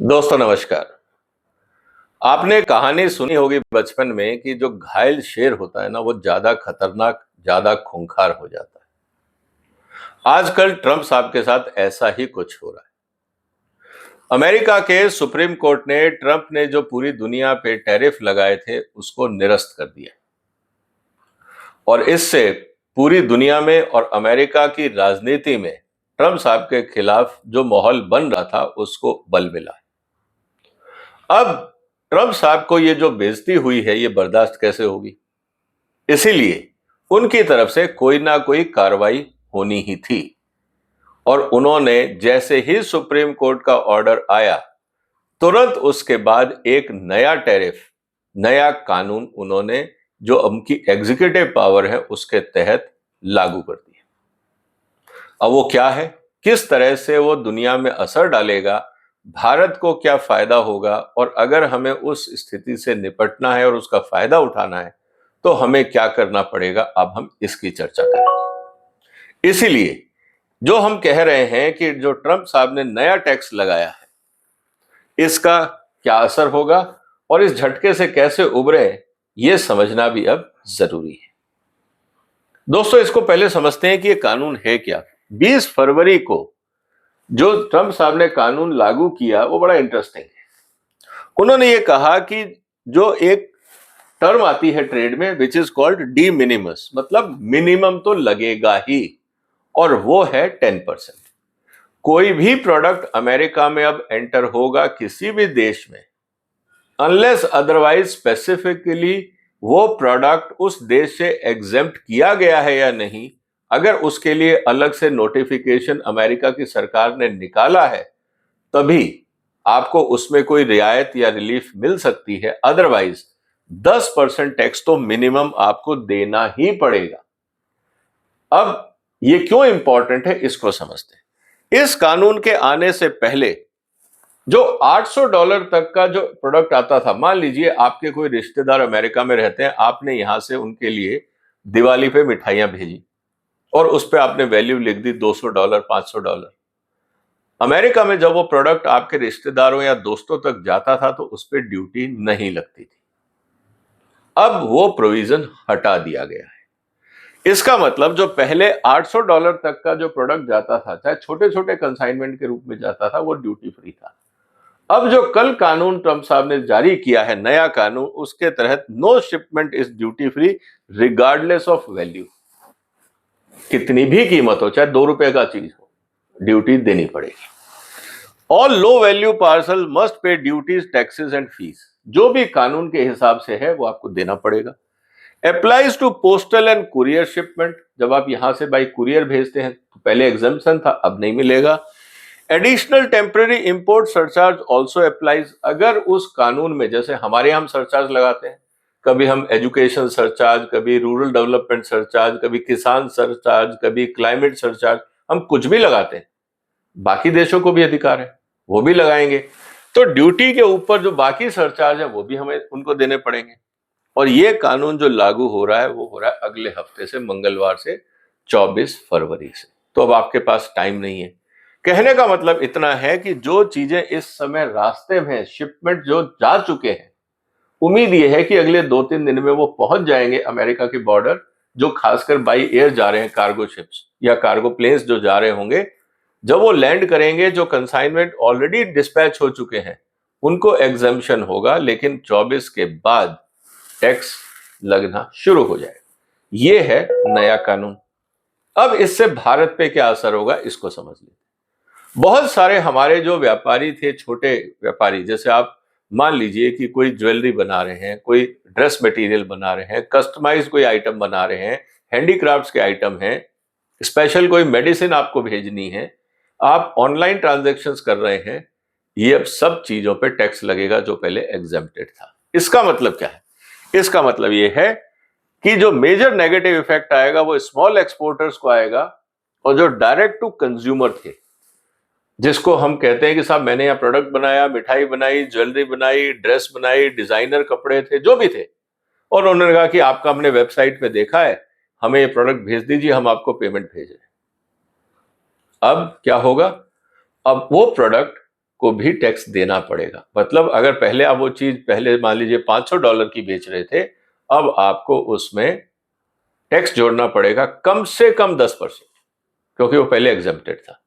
दोस्तों नमस्कार। आपने कहानी सुनी होगी बचपन में कि जो घायल शेर होता है ना वो ज्यादा खतरनाक, ज्यादा खूंखार हो जाता है। आजकल ट्रंप साहब के साथ ऐसा ही कुछ हो रहा है। अमेरिका के सुप्रीम कोर्ट ने ट्रंप ने जो पूरी दुनिया पे टैरिफ लगाए थे उसको निरस्त कर दिया और इससे पूरी दुनिया में और अमेरिका की राजनीति में ट्रंप साहब के खिलाफ जो माहौल बन रहा था उसको बल मिला। अब ट्रंप साहब को ये जो बेइज्जती हुई है ये बर्दाश्त कैसे होगी, इसीलिए उनकी तरफ से कोई ना कोई कार्रवाई होनी ही थी और उन्होंने जैसे ही सुप्रीम कोर्ट का ऑर्डर आया तुरंत उसके बाद एक नया टैरिफ, नया कानून उन्होंने जो उनकी एग्जीक्यूटिव पावर है उसके तहत लागू कर दिया। अब वो क्या है, किस तरह से वो दुनिया में असर डालेगा, भारत को क्या फायदा होगा और अगर हमें उस स्थिति से निपटना है और उसका फायदा उठाना है तो हमें क्या करना पड़ेगा, अब हम इसकी चर्चा करेंगे। इसीलिए जो हम कह रहे हैं कि जो ट्रंप साहब ने नया टैक्स लगाया है इसका क्या असर होगा और इस झटके से कैसे उबरे, यह समझना भी अब जरूरी है। दोस्तों इसको पहले समझते हैं कि यह कानून है क्या। 20 फरवरी को जो ट्रंप साहब ने कानून लागू किया वो बड़ा इंटरेस्टिंग है। उन्होंने ये कहा कि जो एक टर्म आती है ट्रेड में which is called D minimus, मतलब मिनिमम तो लगेगा ही, और वो है 10%। कोई भी प्रोडक्ट अमेरिका में अब एंटर होगा किसी भी देश में, अनलेस अदरवाइज स्पेसिफिकली वो प्रोडक्ट उस देश से एग्जेम्प्ट किया गया है या नहीं, अगर उसके लिए अलग से नोटिफिकेशन अमेरिका की सरकार ने निकाला है तभी आपको उसमें कोई रियायत या रिलीफ मिल सकती है। अदरवाइज 10% टैक्स तो मिनिमम आपको देना ही पड़ेगा। अब ये क्यों इंपॉर्टेंट है इसको समझते हैं। इस कानून के आने से पहले जो $800 तक का जो प्रोडक्ट आता था, मान लीजिए आपके कोई रिश्तेदार अमेरिका में रहते हैं, आपने यहां से उनके लिए दिवाली पे मिठाइयां भेजी और उस पे आपने वैल्यू लिख दी $200, $500। अमेरिका में जब वो प्रोडक्ट आपके रिश्तेदारों या दोस्तों तक जाता था तो उस पर ड्यूटी नहीं लगती थी। अब वो प्रोविजन हटा दिया गया है। इसका मतलब जो पहले $800 तक का जो प्रोडक्ट जाता था, चाहे छोटे छोटे कंसाइनमेंट के रूप में जाता था, वो ड्यूटी फ्री था। अब जो कल कानून ट्रंप साहब ने जारी किया है, नया कानून, उसके तहत no shipment is duty free regardless of value. कितनी भी कीमत हो, चाहे ₹2 का चीज हो, ड्यूटी देनी पड़ेगी। All low value parcel must pay duties, taxes and fees. जो भी कानून के हिसाब से है वो आपको देना पड़ेगा। Applies to postal and courier shipment. जब आप यहां से बाई कुरियर भेजते हैं तो पहले एग्जम्पशन था, अब नहीं मिलेगा। Additional temporary import surcharge also applies. अगर उस कानून में, जैसे हमारे यहां हम सरचार्ज लगाते हैं, कभी हम एजुकेशन सरचार्ज, कभी रूरल डेवलपमेंट सरचार्ज, कभी किसान सरचार्ज, कभी क्लाइमेट सरचार्ज, हम कुछ भी लगाते हैं, बाकी देशों को भी अधिकार है, वो भी लगाएंगे। तो ड्यूटी के ऊपर जो बाकी सरचार्ज है वो भी हमें उनको देने पड़ेंगे। और ये कानून जो लागू हो रहा है वो हो रहा है अगले हफ्ते से, मंगलवार से, 24 फरवरी से। तो अब आपके पास टाइम नहीं है। कहने का मतलब इतना है कि जो चीजें इस समय रास्ते में, शिपमेंट जो जा चुके हैं, उम्मीद ये है कि अगले 2-3 दिन में वो पहुंच जाएंगे अमेरिका की बॉर्डर। जो खासकर बाई एयर जा रहे हैं, कार्गो शिप्स या कार्गो प्लेन्स जो जा रहे होंगे, जब वो लैंड करेंगे, जो कंसाइनमेंट ऑलरेडी डिस्पैच हो चुके हैं उनको एग्जम्पशन होगा, लेकिन 24 के बाद टैक्स लगना शुरू हो जाएगा। ये है नया कानून। अब इससे भारत पे क्या असर होगा इसको समझ लेते हैं। बहुत सारे हमारे जो व्यापारी थे, छोटे व्यापारी, जैसे आप मान लीजिए कि कोई ज्वेलरी बना रहे हैं, कोई ड्रेस मटेरियल बना रहे हैं, कस्टमाइज कोई आइटम बना रहे हैं, हैंडीक्राफ्ट्स के आइटम हैं, स्पेशल कोई मेडिसिन आपको भेजनी है, आप ऑनलाइन ट्रांजैक्शंस कर रहे हैं, ये अब सब चीजों पे टैक्स लगेगा जो पहले एग्जेम्प्टेड था। इसका मतलब क्या है? इसका मतलब ये है कि जो मेजर नेगेटिव इफेक्ट आएगा वो स्मॉल एक्सपोर्टर्स को आएगा, और जो डायरेक्ट टू कंज्यूमर थे, जिसको हम कहते हैं कि साहब मैंने यहाँ प्रोडक्ट बनाया, मिठाई बनाई, ज्वेलरी बनाई, ड्रेस बनाई, डिजाइनर कपड़े थे, जो भी थे, और उन्होंने कहा कि आपका हमने वेबसाइट पे देखा है, हमें ये प्रोडक्ट भेज दीजिए, हम आपको पेमेंट भेज रहे हैं। अब क्या होगा? अब वो प्रोडक्ट को भी टैक्स देना पड़ेगा। मतलब अगर पहले आप वो चीज पहले मान लीजिए $500 की बेच रहे थे, अब आपको उसमें टैक्स जोड़ना पड़ेगा कम से कम 10%, क्योंकि वो पहले एग्जेम्प्टेड था।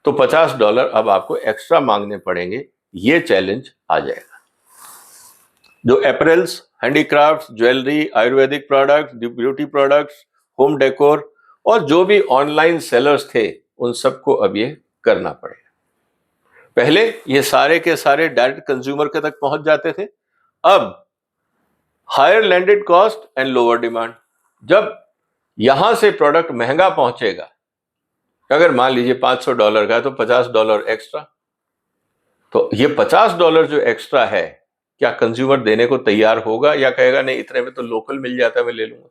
तो $50 अब आपको एक्स्ट्रा मांगने पड़ेंगे। ये चैलेंज आ जाएगा। जो apparels, handicrafts, jewellery, Ayurvedic products, beauty products, home decor और जो भी ऑनलाइन सेलर्स थे, उन सबको अब ये करना पड़ेगा। पहले ये सारे के सारे डायरेक्ट कंज्यूमर के तक पहुंच जाते थे। अब higher landed cost and lower demand, जब यहां से प्रोडक्ट महंगा पहुंचेगा, अगर मान लीजिए $500 का है तो $50 एक्स्ट्रा, तो ये $50 जो एक्स्ट्रा है, क्या कंज्यूमर देने को तैयार होगा या कहेगा नहीं इतने में तो लोकल मिल जाता है मैं ले लूंगा?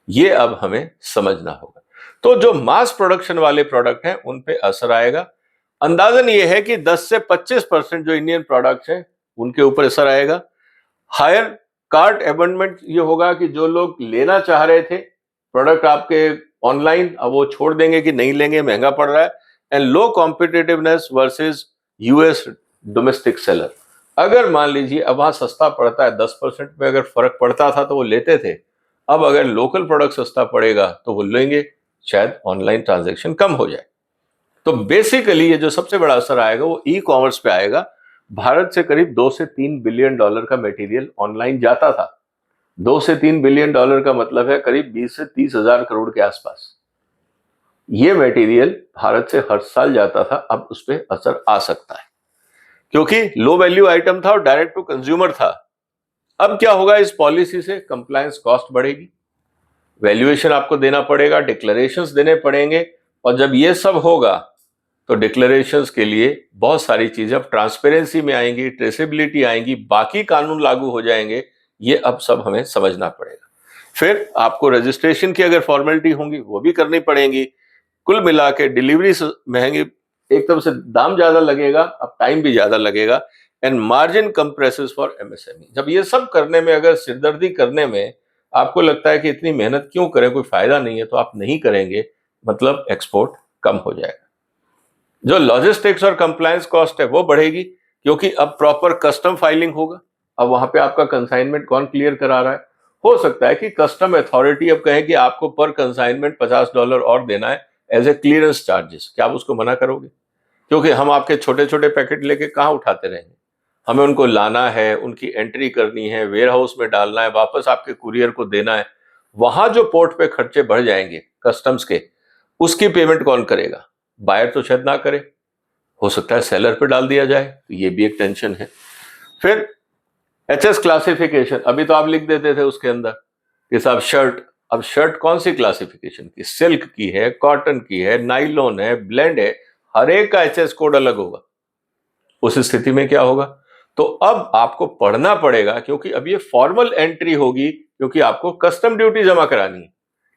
ये अब हमें समझना होगा। तो जो मास प्रोडक्शन वाले प्रोडक्ट हैं उन पे असर आएगा। अंदाजन ये है कि 10 से 25% जो इंडियन प्रोडक्ट्स हैं उनके ऊपर असर आएगा। हायर कार्ट अबंडमेंट ये होगा कि जो लोग लेना चाह रहे थे प्रोडक्ट आपके ऑनलाइन, अब वो छोड़ देंगे कि नहीं लेंगे, महंगा पड़ रहा है। And low competitiveness versus US domestic seller, अगर मान लीजिए अब वहां सस्ता पड़ता है, 10% में अगर फर्क पड़ता था तो वो लेते थे, अब अगर लोकल प्रोडक्ट सस्ता पड़ेगा तो वो लेंगे, शायद ऑनलाइन ट्रांजैक्शन कम हो जाए। तो बेसिकली ये जो सबसे बड़ा असर आएगा वो ई कॉमर्स पे आएगा। भारत से करीब 2 से 3 बिलियन डॉलर का मटेरियल ऑनलाइन जाता था। 2 से 3 बिलियन डॉलर का मतलब है करीब 20 से 30 हजार करोड़ के आसपास। ये मटेरियल भारत से हर साल जाता था, अब उस पर असर आ सकता है क्योंकि लो वैल्यू आइटम था और डायरेक्ट टू कंज्यूमर था। अब क्या होगा इस पॉलिसी से? कंप्लायंस कॉस्ट बढ़ेगी, वैल्यूएशन आपको देना पड़ेगा, डिक्लेरेशंस देने पड़ेंगे, और जब ये सब होगा तो डिक्लेरेशंस के लिए बहुत सारी चीजें अब ट्रांसपेरेंसी में आएंगी, ट्रेसेबिलिटी आएंगी, बाकी कानून लागू हो जाएंगे। ये अब सब हमें समझना पड़ेगा। फिर आपको रजिस्ट्रेशन की अगर फॉर्मेलिटी होंगी वो भी करनी पड़ेंगी। कुल मिला के डिलीवरी महंगी, एक तरफ से दाम ज्यादा लगेगा, अब टाइम भी ज्यादा लगेगा, and margin compresses for MSME. जब ये सब करने में, अगर सिरदर्दी करने में आपको लगता है कि इतनी मेहनत क्यों करें, कोई फायदा नहीं है, तो आप नहीं करेंगे, मतलब एक्सपोर्ट कम हो जाएगा। जो लॉजिस्टिक्स और कंप्लायंस कॉस्ट है वो बढ़ेगी क्योंकि अब प्रॉपर कस्टम फाइलिंग होगा। अब वहां पे आपका कंसाइनमेंट कौन क्लियर करा रहा है? हो सकता है कि कस्टम अथॉरिटी अब कहे कि आपको पर कंसाइनमेंट $50 और देना है एज ए क्लियरेंस चार्जेस। क्या आप उसको मना करोगे? क्योंकि हम आपके छोटे छोटे पैकेट लेके कहाँ उठाते रहेंगे, हमें उनको लाना है, उनकी एंट्री करनी है, वेयर हाउस में डालना है, वापस आपके कुरियर को देना है। वहां जो पोर्ट पे खर्चे बढ़ जाएंगे कस्टम्स के, उसकी पेमेंट कौन करेगा? बायर तो शायद ना करे, हो सकता है सेलर पे डाल दिया जाए, तो ये भी एक टेंशन है। फिर एचएस क्लासिफिकेशन, अभी तो आप लिख देते थे उसके अंदर कि साहब शर्ट, अब शर्ट कौन सी क्लासिफिकेशन की? सिल्क की है, कॉटन की है, नाइलॉन है, ब्लेंड है, हर एक का एचएस कोड अलग होगा। उस स्थिति में क्या होगा? तो अब आपको पढ़ना पड़ेगा क्योंकि अब ये फॉर्मल एंट्री होगी, क्योंकि आपको कस्टम ड्यूटी जमा करानी है,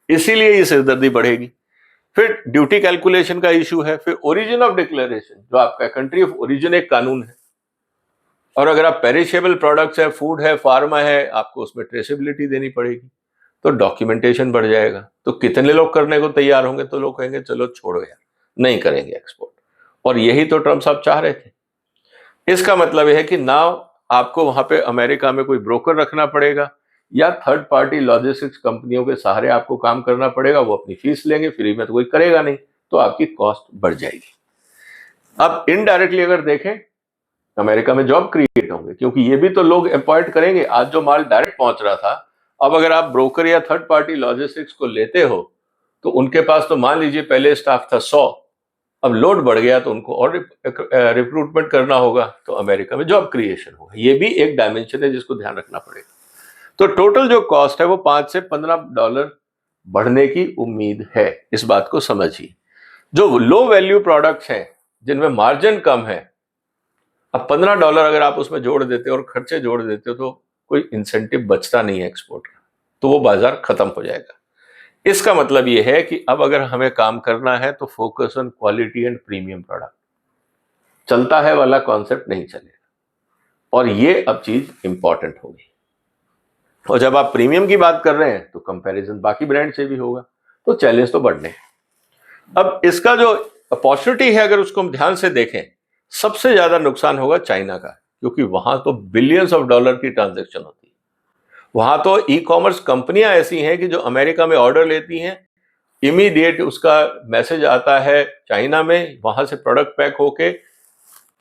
इसीलिए ये सिरदर्दी बढ़ेगी। फिर ड्यूटी कैलकुलेशन का इशू है। फिर ओरिजिन ऑफ डिक्लेरेशन, जो आपका कंट्री ऑफ ओरिजिन एक कानून है, और अगर आप पेरिशेबल प्रोडक्ट्स है, फूड है, फार्मा है, आपको उसमें ट्रेसेबिलिटी देनी पड़ेगी, तो डॉक्यूमेंटेशन बढ़ जाएगा। तो कितने लोग करने को तैयार होंगे? तो लोग कहेंगे चलो छोड़ो यार, नहीं करेंगे एक्सपोर्ट। और यही तो ट्रम्प साहब चाह रहे थे। इसका मतलब यह है कि ना आपको वहां पे अमेरिका में कोई ब्रोकर रखना पड़ेगा या थर्ड पार्टी लॉजिस्टिक्स कंपनियों के सहारे आपको काम करना पड़ेगा। वो अपनी फीस लेंगे, फ्री में तो कोई करेगा नहीं, तो आपकी कॉस्ट बढ़ जाएगी। अब इनडायरेक्टली अगर देखें, अमेरिका में जॉब क्रिएट होंगे, क्योंकि ये भी तो लोग अपॉइंट करेंगे। आज जो माल डायरेक्ट पहुंच रहा था, अब अगर आप ब्रोकर या थर्ड पार्टी लॉजिस्टिक्स को लेते हो तो उनके पास तो मान लीजिए पहले स्टाफ था 100, अब लोड बढ़ गया तो उनको और रिक्रूटमेंट करना होगा, तो अमेरिका में जॉब क्रिएशन होगा। ये भी एक डायमेंशन है जिसको ध्यान रखना पड़ेगा। तो टोटल जो कॉस्ट है वो $5 से $15 बढ़ने की उम्मीद है, इस बात को समझिए। जो लो वैल्यू प्रोडक्ट्स हैं जिनमें मार्जिन कम है, अब $15 अगर आप उसमें जोड़ देते हो और खर्चे जोड़ देते हो तो कोई इंसेंटिव बचता नहीं है एक्सपोर्ट का, तो वो बाजार खत्म हो जाएगा। इसका मतलब ये है कि अब अगर हमें काम करना है तो focus on quality and premium product. चलता है वाला कॉन्सेप्ट नहीं चलेगा, और ये अब चीज इंपॉर्टेंट होगी। और जब आप प्रीमियम की बात कर रहे हैं तो कंपैरिजन बाकी ब्रांड से भी होगा, तो चैलेंज तो बढ़ने हैं। अब इसका जो अपॉर्चुनिटी है, अगर उसको हम ध्यान से देखें सबसे ज्यादा नुकसान होगा चाइना का, क्योंकि वहां तो बिलियंस ऑफ डॉलर की ट्रांजैक्शन होती है। वहां तो ई कॉमर्स कंपनियां ऐसी हैं कि जो अमेरिका में ऑर्डर लेती हैं, इमीडिएट उसका मैसेज आता है चाइना में, वहां से प्रोडक्ट पैक होके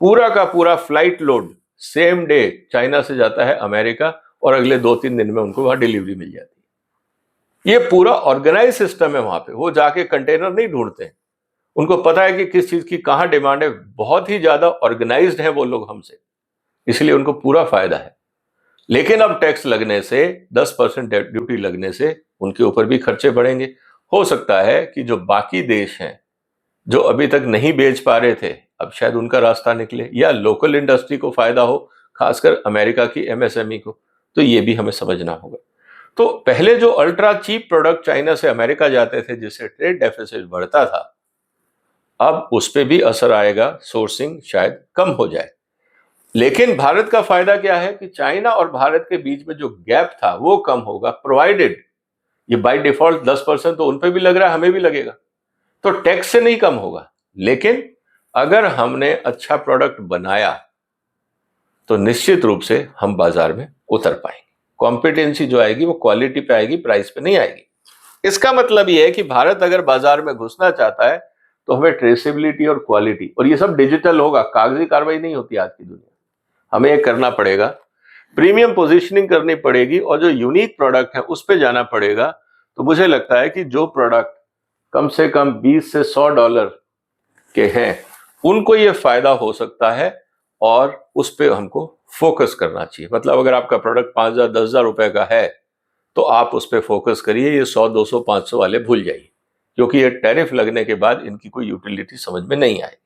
पूरा का पूरा flight load same day China से जाता है अमेरिका, और अगले 2-3 दिन में उनको वहां डिलीवरी मिल जाती है। ये पूरा ऑर्गेनाइज सिस्टम है वहां पे। वो जाके कंटेनर नहीं ढूंढते हैं, उनको पता है कि किस चीज की कहां डिमांड है। बहुत ही ज्यादा ऑर्गेनाइज्ड है वो लोग हमसे, इसलिए उनको पूरा फायदा है। लेकिन अब टैक्स लगने से, 10% ड्यूटी लगने से उनके ऊपर भी खर्चे बढ़ेंगे। हो सकता है कि जो बाकी देश हैं जो अभी तक नहीं बेच पा रहे थे, अब शायद उनका रास्ता निकले, या लोकल इंडस्ट्री को फायदा हो, खासकर अमेरिका की एमएसएमई को। तो ये भी हमें समझना होगा। तो पहले जो अल्ट्रा चीप प्रोडक्ट चाइना से अमेरिका जाते थे, जिससे ट्रेड डेफिसिट बढ़ता था, अब उस पर भी असर आएगा, सोर्सिंग शायद कम हो जाए। लेकिन भारत का फायदा क्या है कि चाइना और भारत के बीच में जो गैप था वो कम होगा, प्रोवाइडेड ये बाय डिफॉल्ट 10% तो उन पे भी लग रहा है, हमें भी लगेगा, तो टैक्स से नहीं कम होगा। लेकिन अगर हमने अच्छा प्रोडक्ट बनाया तो निश्चित रूप से हम बाजार में उतर पाएंगे। कॉम्पिटेंसी जो आएगी वो क्वालिटी पे आएगी, प्राइस पे नहीं आएगी। इसका मतलब ये है कि भारत अगर बाजार में घुसना चाहता है तो हमें ट्रेसेबिलिटी और क्वालिटी, और ये सब डिजिटल होगा, कागजी कार्रवाई नहीं होती आज की दुनिया, हमें ये करना पड़ेगा। प्रीमियम पोजीशनिंग करनी पड़ेगी और जो यूनिक प्रोडक्ट है उस पे जाना पड़ेगा। तो मुझे लगता है कि जो प्रोडक्ट कम से कम 20 से $100 के हैं उनको ये फायदा हो सकता है, और उस पे हमको फोकस करना चाहिए। मतलब अगर आपका प्रोडक्ट 5,000 10,000 रुपए का है तो आप उस पे फोकस करिए, ये 100 200 500 वाले भूल जाइए, क्योंकि ये टैरिफ लगने के बाद इनकी कोई यूटिलिटी समझ में नहीं आएगी।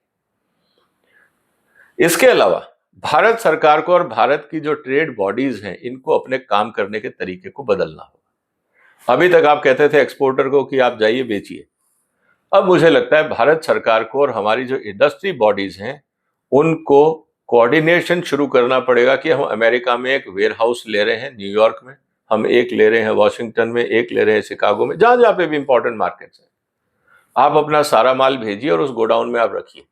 इसके अलावा भारत सरकार को और भारत की जो ट्रेड बॉडीज हैं इनको अपने काम करने के तरीके को बदलना होगा। अभी तक आप कहते थे एक्सपोर्टर को कि आप जाइए बेचिए, अब मुझे लगता है भारत सरकार को और हमारी जो इंडस्ट्री बॉडीज हैं उनको कोऑर्डिनेशन शुरू करना पड़ेगा कि हम अमेरिका में एक वेयर हाउस ले रहे हैं, न्यूयॉर्क में हम एक ले रहे हैं, वॉशिंगटन में एक ले रहे हैं, शिकागो में, जहां जहां पे भी इंपॉर्टेंट मार्केट्स हैं, आप अपना सारा माल भेजिए और उस गोडाउन में आप रखिए।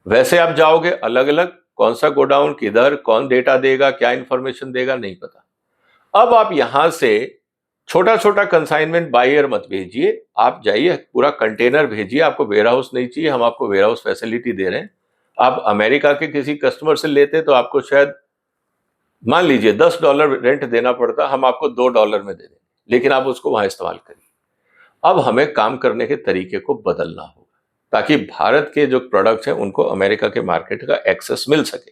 वैसे आप जाओगे अलग अलग, कौन सा गोडाउन किधर, कौन डेटा देगा, क्या इंफॉर्मेशन देगा, नहीं पता। अब आप यहां से छोटा छोटा कंसाइनमेंट बायर मत भेजिए, आप जाइए पूरा कंटेनर भेजिए। आपको वेयर हाउस नहीं चाहिए, हम आपको वेयर हाउस फैसिलिटी दे रहे हैं। आप अमेरिका के किसी कस्टमर से लेते तो आपको शायद मान लीजिए $10 रेंट देना पड़ता, हम आपको $2 में दे दें, लेकिन आप उसको वहां इस्तेमाल करिए। अब हमें काम करने के तरीके को बदलना होगा ताकि भारत के जो प्रोडक्ट्स हैं उनको अमेरिका के मार्केट का एक्सेस मिल सके।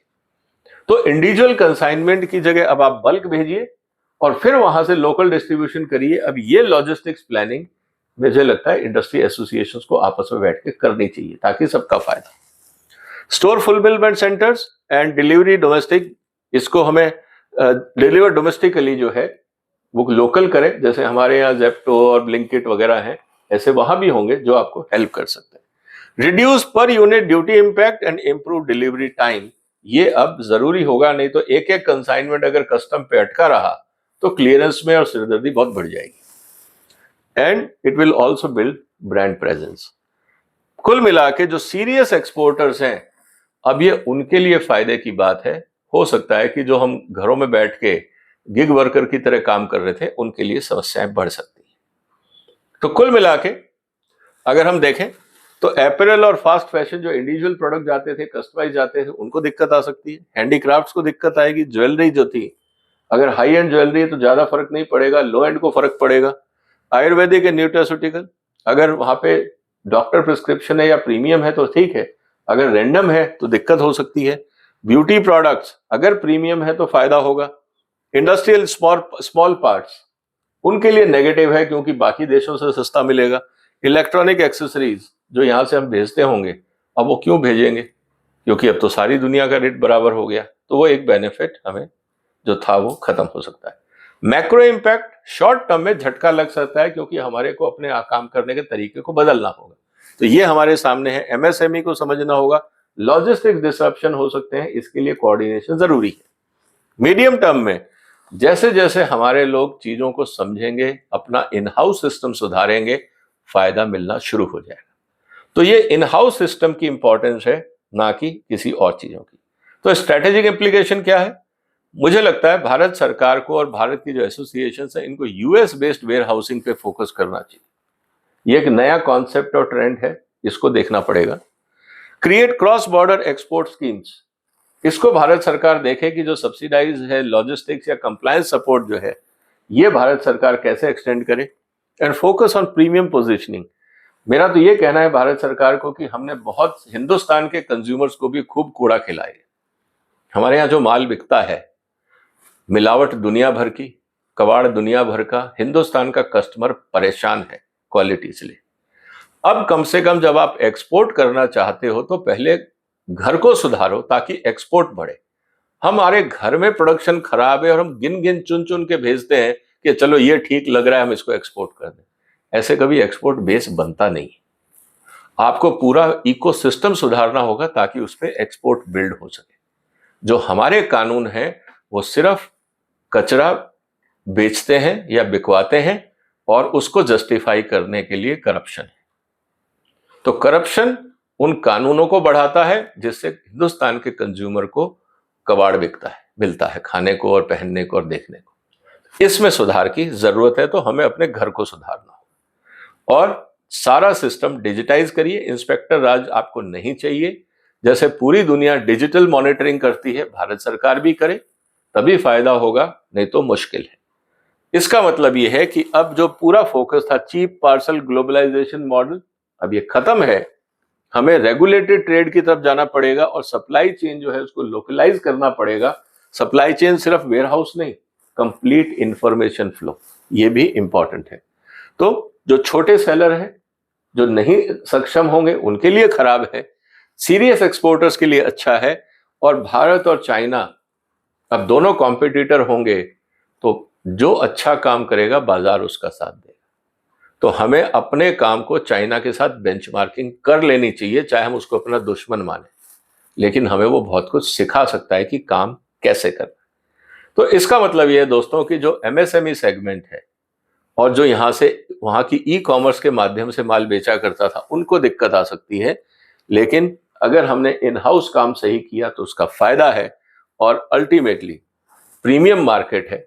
तो इंडिविजुअल कंसाइनमेंट की जगह अब आप बल्क भेजिए और फिर वहां से लोकल डिस्ट्रीब्यूशन करिए। अब ये लॉजिस्टिक्स प्लानिंग मुझे लगता है इंडस्ट्री एसोसिएशंस को आपस में बैठ के करनी चाहिए ताकि सबका फायदा। Store fulfilment centres and delivery domestic, इसको हमें डिलीवर डोमेस्टिकली जो है वो लोकल करें, जैसे हमारे यहाँ जेप्टो और ब्लिंकिट वगैरह हैं, ऐसे वहां भी होंगे जो आपको हेल्प कर सकते हैं। Reduce per unit duty impact and improve delivery time, ये अब जरूरी होगा, नहीं तो एक एक कंसाइनमेंट अगर कस्टम पे अटका रहा तो क्लियरेंस में और सिरदर्दी बहुत बढ़ जाएगी। And it will also build brand presence. कुल मिला के जो सीरियस एक्सपोर्टर्स हैं, अब ये उनके लिए फायदे की बात है। हो सकता है कि जो हम घरों में बैठ के गिग वर्कर की तरह काम कर रहे थे उनके लिए समस्याएं बढ़ सकती हैं। तो कुल मिला के अगर हम देखें तो अपैरल और फास्ट फैशन जो इंडिविजुअल प्रोडक्ट जाते थे, कस्टमाइज जाते थे, उनको दिक्कत आ सकती है। हैंडीक्राफ्ट्स को दिक्कत आएगी। ज्वेलरी जो थी, अगर हाई एंड ज्वेलरी है तो ज्यादा फर्क नहीं पड़ेगा, लो एंड को फर्क पड़ेगा। आयुर्वेदिक एंड न्यूट्रास्यूटिकल, अगर वहां पे डॉक्टर प्रिस्क्रिप्शन है या प्रीमियम है तो ठीक है, अगर रैंडम है तो दिक्कत हो सकती है। ब्यूटी प्रोडक्ट्स अगर प्रीमियम है तो फायदा होगा। इंडस्ट्रियल स्मॉल पार्ट्स उनके लिए नेगेटिव है क्योंकि बाकी देशों से सस्ता मिलेगा। इलेक्ट्रॉनिक एक्सेसरीज जो यहां से हम भेजते होंगे, अब वो क्यों भेजेंगे, क्योंकि अब तो सारी दुनिया का रेट बराबर हो गया, तो वो एक बेनिफिट हमें जो था वो खत्म हो सकता है। मैक्रो इंपैक्ट, शॉर्ट टर्म में झटका लग सकता है क्योंकि हमारे को अपने काम करने के तरीके को बदलना होगा। तो ये हमारे सामने है। एमएसएमई को समझना होगा, लॉजिस्टिक्स डिसरप्शन हो सकते हैं, इसके लिए कोऑर्डिनेशन जरूरी है। मीडियम टर्म में जैसे जैसे हमारे लोग चीजों को समझेंगे, अपना इन हाउस सिस्टम सुधारेंगे, फायदा मिलना शुरू हो जाएगा। तो ये इन हाउस सिस्टम की इंपॉर्टेंस है। ना कि किसी और चीजों की। तो स्ट्रेटेजिक इम्प्लीकेशन क्या है? मुझे लगता है भारत सरकार को और भारत की जो एसोसिएशन है इनको यूएस बेस्ड वेयर हाउसिंग पे फोकस करना चाहिए। ये एक नया कॉन्सेप्ट और ट्रेंड है, इसको देखना पड़ेगा। Create cross border export schemes, इसको भारत सरकार देखे कि जो सब्सिडाइज है लॉजिस्टिक्स या कंप्लायंस सपोर्ट जो है ये भारत सरकार कैसे एक्सटेंड करे। And focus on premium positioning. मेरा तो ये कहना है भारत सरकार को कि हमने बहुत हिंदुस्तान के कंज्यूमर्स को भी खूब कूड़ा खिलाए। हमारे यहाँ जो माल बिकता है मिलावट दुनिया भर की, कबाड़ दुनिया भर का, हिंदुस्तान का कस्टमर परेशान है क्वालिटी से। अब कम से कम जब आप एक्सपोर्ट करना चाहते हो तो पहले घर को सुधारो ताकि एक्सपोर्ट बढ़े। हमारे घर में प्रोडक्शन खराब है और हम गिन गिन चुन चुन के भेजते हैं कि चलो ये ठीक लग रहा है हम इसको एक्सपोर्ट कर दें। ऐसे कभी एक्सपोर्ट बेस बनता नहीं। आपको पूरा इकोसिस्टम सुधारना होगा ताकि उस पर एक्सपोर्ट बिल्ड हो सके। जो हमारे कानून हैं वो सिर्फ कचरा बेचते हैं या बिकवाते हैं और उसको जस्टिफाई करने के लिए करप्शन है। तो करप्शन उन कानूनों को बढ़ाता है जिससे हिंदुस्तान के कंज्यूमर को कबाड़ मिलता है खाने को और पहनने को और देखने को। इसमें सुधार की जरूरत है। तो हमें अपने घर को सुधारना हो और सारा सिस्टम डिजिटाइज करिए। इंस्पेक्टर राज आपको नहीं चाहिए। जैसे पूरी दुनिया डिजिटल मॉनिटरिंग करती है भारत सरकार भी करे, तभी फायदा होगा, नहीं तो मुश्किल है। इसका मतलब यह है कि अब जो पूरा फोकस था चीप पार्सल ग्लोबलाइजेशन मॉडल, अब ये खत्म है। हमें रेगुलेटेड ट्रेड की तरफ जाना पड़ेगा और सप्लाई चेन जो है उसको लोकलाइज करना पड़ेगा। सप्लाई चेन सिर्फ वेयर हाउस नहीं, कंप्लीट इंफॉर्मेशन फ्लो, ये भी इंपॉर्टेंट है। तो जो छोटे सेलर हैं जो नहीं सक्षम होंगे उनके लिए खराब है, सीरियस एक्सपोर्टर्स के लिए अच्छा है। और भारत और चाइना अब दोनों कॉम्पिटिटर होंगे तो जो अच्छा काम करेगा बाजार उसका साथ देगा। तो हमें अपने काम को चाइना के साथ बेंचमार्किंग कर लेनी चाहिए, चाहे हम उसको अपना दुश्मन माने, लेकिन हमें वो बहुत कुछ सिखा सकता है कि काम कैसे करना। तो इसका मतलब ये है दोस्तों कि जो एमएसएमई सेगमेंट है और जो यहाँ से वहाँ की ई कॉमर्स के माध्यम से माल बेचा करता था उनको दिक्कत आ सकती है, लेकिन अगर हमने इन हाउस काम सही किया तो उसका फायदा है। और अल्टीमेटली प्रीमियम मार्केट है,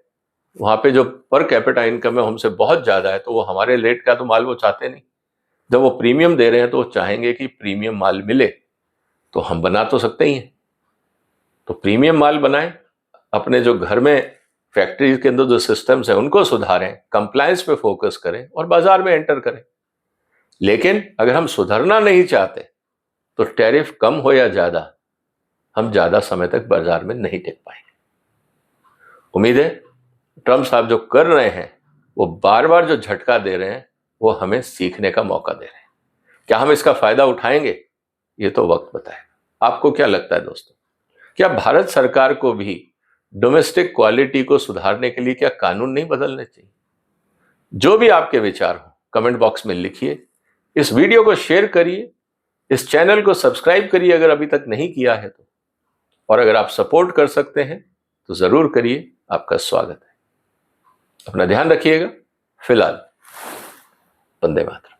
वहाँ पे जो पर कैपिटा इनकम है हमसे बहुत ज़्यादा है, तो वो हमारे रेट का तो माल वो चाहते नहीं। जब वो प्रीमियम दे रहे हैं तो वो चाहेंगे कि प्रीमियम माल मिले, तो हम बना तो सकते ही हैं। तो प्रीमियम माल बनाएं, अपने जो घर में फैक्ट्रीज के अंदर जो सिस्टम्स हैं उनको सुधारें, कंप्लायंस पे फोकस करें और बाजार में एंटर करें। लेकिन अगर हम सुधरना नहीं चाहते तो टैरिफ कम हो या ज़्यादा, हम ज़्यादा समय तक बाजार में नहीं टिक पाएंगे। उम्मीद है ट्रम्प साहब जो कर रहे हैं वो बार बार जो झटका दे रहे हैं वो हमें सीखने का मौका दे रहे हैं। क्या हम इसका फायदा उठाएंगे? ये तो वक्त बताएगा। आपको क्या लगता है दोस्तों, क्या भारत सरकार को भी डोमेस्टिक क्वालिटी को सुधारने के लिए क्या कानून नहीं बदलने चाहिए? जो भी आपके विचार हो कमेंट बॉक्स में लिखिए। इस वीडियो को शेयर करिए, इस चैनल को सब्सक्राइब करिए अगर अभी तक नहीं किया है तो, और अगर आप सपोर्ट कर सकते हैं तो जरूर करिए, आपका स्वागत है। अपना ध्यान रखिएगा। फिलहाल वंदे मातरम।